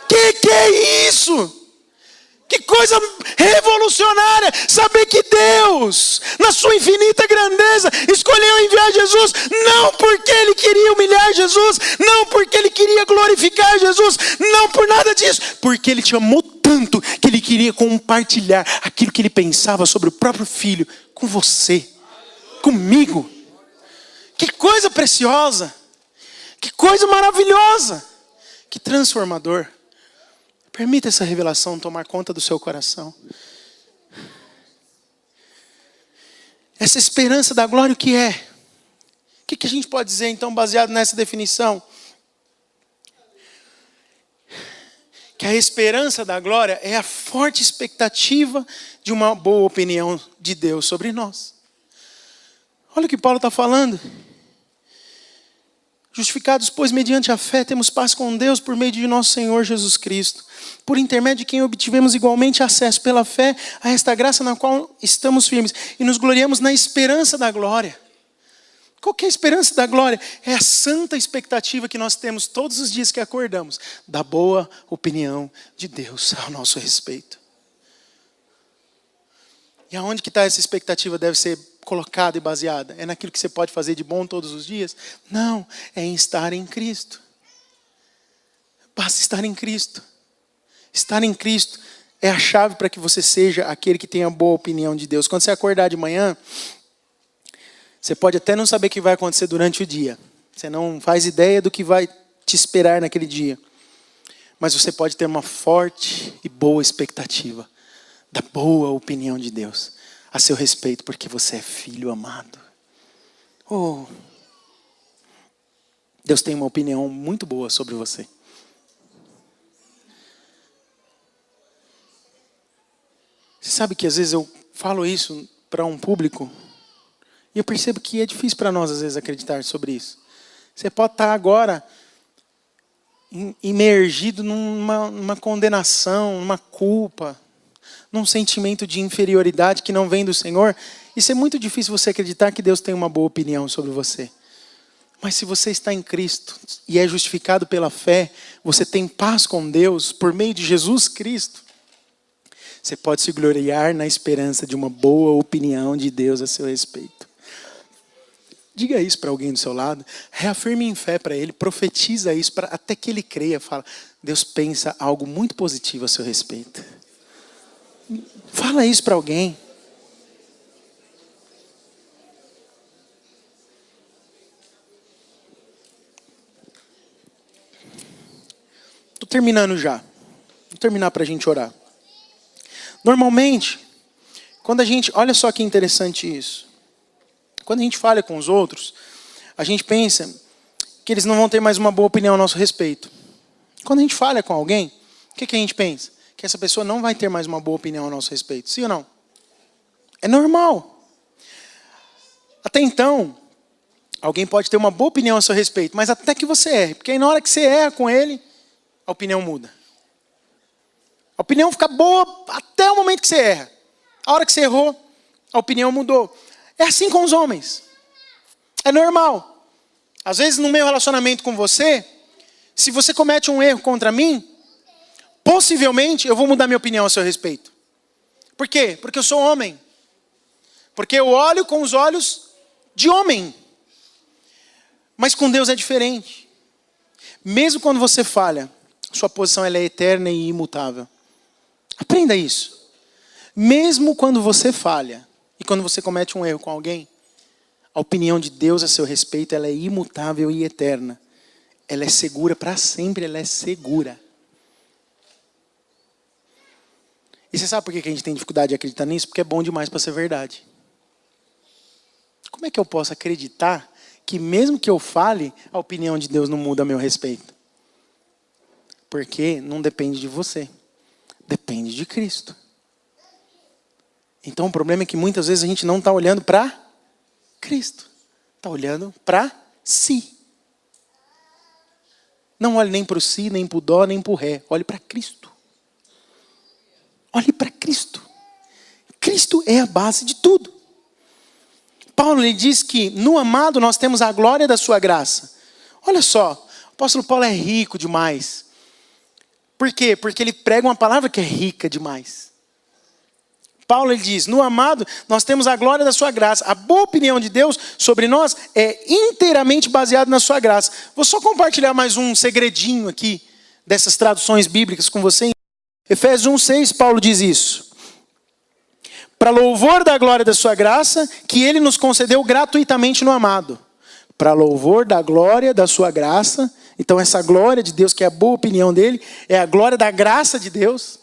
Que é isso? Que coisa revolucionária, saber que Deus, na sua infinita grandeza, escolheu enviar Jesus, não porque Ele queria humilhar Jesus, não porque Ele queria glorificar Jesus, não por nada disso, porque Ele te amou tanto que Ele queria compartilhar aquilo que Ele pensava sobre o próprio Filho com você, comigo. Que coisa preciosa, que coisa maravilhosa, que transformador. Permita essa revelação tomar conta do seu coração. Essa esperança da glória, o que é? O que a gente pode dizer então, baseado nessa definição? Que a esperança da glória é a forte expectativa de uma boa opinião de Deus sobre nós. Olha o que Paulo está falando. Justificados, pois, mediante a fé, temos paz com Deus por meio de nosso Senhor Jesus Cristo. Por intermédio de quem obtivemos igualmente acesso pela fé a esta graça na qual estamos firmes. E nos gloriamos na esperança da glória. Qual que é a esperança da glória? É a santa expectativa que nós temos todos os dias que acordamos, da boa opinião de Deus ao nosso respeito. E aonde que está essa expectativa? Deve ser colocada e baseada? É naquilo que você pode fazer de bom todos os dias? Não, é em estar em Cristo. Basta estar em Cristo. Estar em Cristo é a chave para que você seja aquele que tenha boa opinião de Deus. Quando você acordar de manhã, você pode até não saber o que vai acontecer durante o dia. Você não faz ideia do que vai te esperar naquele dia. Mas você pode ter uma forte e boa expectativa da boa opinião de Deus a seu respeito, porque você é filho amado. Oh, Deus tem uma opinião muito boa sobre você. Você sabe que às vezes eu falo isso para um público e eu percebo que é difícil para nós às vezes acreditar sobre isso. Você pode estar agora imergido numa condenação, numa culpa, num sentimento de inferioridade que não vem do Senhor. Isso é muito difícil você acreditar que Deus tem uma boa opinião sobre você. Mas se você está em Cristo e é justificado pela fé, você tem paz com Deus por meio de Jesus Cristo. Você pode se gloriar na esperança de uma boa opinião de Deus a seu respeito. Diga isso para alguém do seu lado. Reafirme em fé para ele. Profetiza isso até que ele creia. Fala, Deus pensa algo muito positivo a seu respeito. Fala isso para alguém. Estou terminando já. Vou terminar para a gente orar. Normalmente, quando a gente... Olha só que interessante isso. Quando a gente fala com os outros, a gente pensa que eles não vão ter mais uma boa opinião a nosso respeito. Quando a gente fala com alguém, o que a gente pensa? Que essa pessoa não vai ter mais uma boa opinião a nosso respeito. Sim ou não? É normal. Até então, alguém pode ter uma boa opinião a seu respeito, mas até que você erre. Porque aí na hora que você erra com ele, a opinião muda. A opinião fica boa até o momento que você erra. A hora que você errou, a opinião mudou. É assim com os homens. É normal. Às vezes no meu relacionamento com você, se você comete um erro contra mim, possivelmente eu vou mudar minha opinião a seu respeito. Por quê? Porque eu sou homem. Porque eu olho com os olhos de homem. Mas com Deus é diferente. Mesmo quando você falha, sua posição ela é eterna e imutável. Aprenda isso. Mesmo quando você falha, e quando você comete um erro com alguém, a opinião de Deus a seu respeito ela é imutável e eterna. Ela é segura para sempre, ela é segura. E você sabe por que a gente tem dificuldade de acreditar nisso? Porque é bom demais para ser verdade. Como é que eu posso acreditar que mesmo que eu fale, a opinião de Deus não muda a meu respeito? Porque não depende de você. Depende de Cristo. Então o problema é que muitas vezes a gente não está olhando para Cristo. Está olhando para si. Não olhe nem para o si, nem para o dó, nem para o ré. Olhe para Cristo. Olhe para Cristo. Cristo é a base de tudo. Paulo ele diz que no amado nós temos a glória da sua graça. Olha só, o apóstolo Paulo é rico demais. Por quê? Porque ele prega uma palavra que é rica demais. Paulo ele diz, no amado nós temos a glória da sua graça. A boa opinião de Deus sobre nós é inteiramente baseada na sua graça. Vou só compartilhar mais um segredinho aqui dessas traduções bíblicas com você. Efésios 1:6, Paulo diz isso. Para louvor da glória da sua graça, que ele nos concedeu gratuitamente no amado. Para louvor da glória da sua graça. Então essa glória de Deus, que é a boa opinião dele, é a glória da graça de Deus.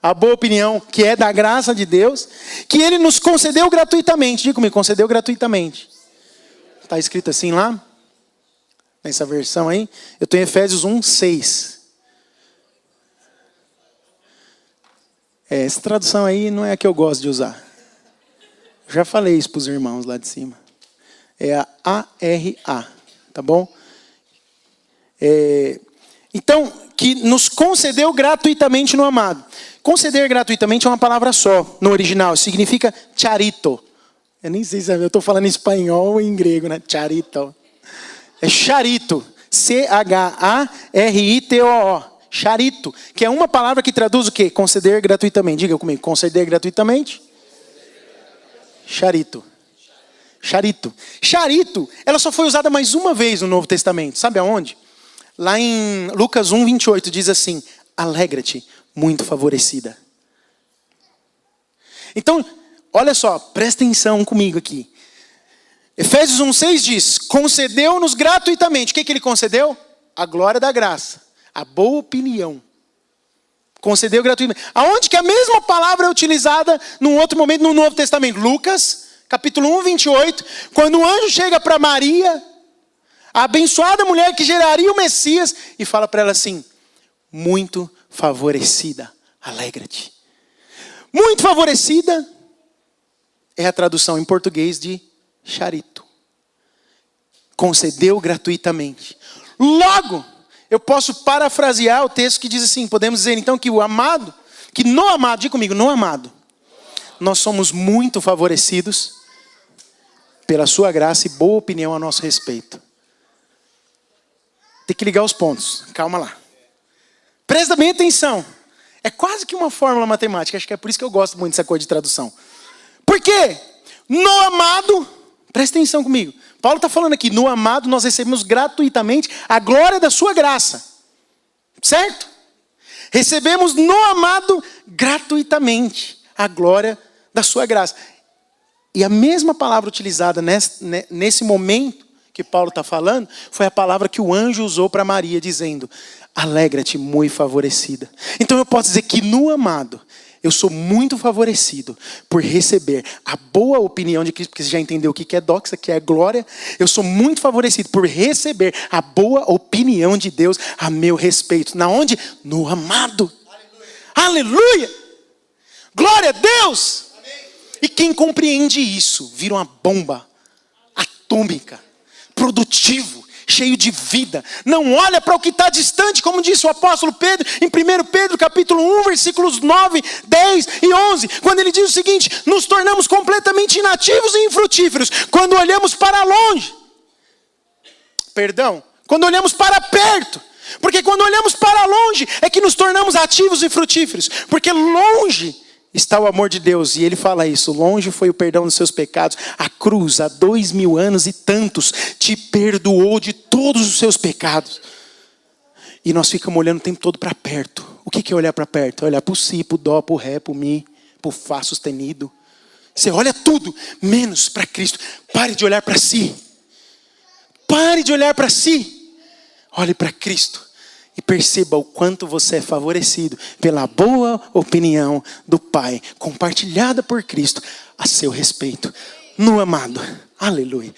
A boa opinião que é da graça de Deus, que ele nos concedeu gratuitamente. Diga comigo, concedeu gratuitamente. Está escrito assim lá? Nessa versão aí. Eu estou em Efésios 1:6. Essa tradução aí não é a que eu gosto de usar. Já falei isso para os irmãos lá de cima. É a ARA, tá bom? Então, que nos concedeu gratuitamente no amado. Conceder gratuitamente é uma palavra só, no original. Significa charito. Eu nem sei se eu estou falando em espanhol ou em grego, né? Charito. É charito. C-H-A-R-I-T-O-O. Charito. Que é uma palavra que traduz o quê? Conceder gratuitamente. Diga comigo. Conceder gratuitamente. Charito. Charito. Charito, ela só foi usada mais uma vez no Novo Testamento. Sabe aonde? Lá em Lucas 1, 28 diz assim: alegra-te, muito favorecida. Então, olha só, presta atenção comigo aqui. Efésios 1,6 diz: concedeu-nos gratuitamente. O que ele concedeu? A glória da graça, a boa opinião. Concedeu gratuitamente. Aonde que a mesma palavra é utilizada num outro momento no Novo Testamento? Lucas, capítulo 1, 28. Quando o anjo chega para Maria, a abençoada mulher que geraria o Messias, e fala para ela assim: muito favorecida, alegra-te. Muito favorecida é a tradução em português de charito. Concedeu gratuitamente. Logo, eu posso parafrasear o texto que diz assim, podemos dizer então que o amado, que no amado, diga comigo, no amado, nós somos muito favorecidos pela sua graça e boa opinião a nosso respeito. Tem que ligar os pontos, calma lá. Presta bem atenção. É quase que uma fórmula matemática, acho que é por isso que eu gosto muito dessa coisa de tradução. Por quê? No amado, presta atenção comigo. Paulo está falando aqui, no amado nós recebemos gratuitamente a glória da sua graça. Certo? Recebemos no amado gratuitamente a glória da sua graça. E a mesma palavra utilizada nesse momento que Paulo está falando, foi a palavra que o anjo usou para Maria, dizendo: alegra-te, muito favorecida. Então eu posso dizer que no amado, eu sou muito favorecido por receber a boa opinião de Cristo, porque você já entendeu o que é doxa, que é glória. Eu sou muito favorecido por receber a boa opinião de Deus a meu respeito. Na onde? No amado. Aleluia! Aleluia! Glória a Deus! Amém. E quem compreende isso, vira uma bomba atômica, produtivo, cheio de vida. Não olha para o que está distante, como disse o apóstolo Pedro, em 1 Pedro capítulo 1, versículos 9, 10 e 11. Quando ele diz o seguinte: nos tornamos completamente inativos e infrutíferos quando olhamos para longe. Quando olhamos para perto. Porque quando olhamos para longe é que nos tornamos ativos e frutíferos. Porque longe está o amor de Deus, e ele fala isso: longe foi o perdão dos seus pecados. A cruz, há 2000 anos e tantos, te perdoou de todos os seus pecados. E nós ficamos olhando o tempo todo para perto. O que é olhar para perto? É olhar para o si, para o dó, para o ré, para o mi, para o fá sustenido. Você olha tudo, menos para Cristo. Pare de olhar para si. Pare de olhar para si. Olhe para Cristo. E perceba o quanto você é favorecido pela boa opinião do Pai, compartilhada por Cristo a seu respeito. No amado. Aleluia.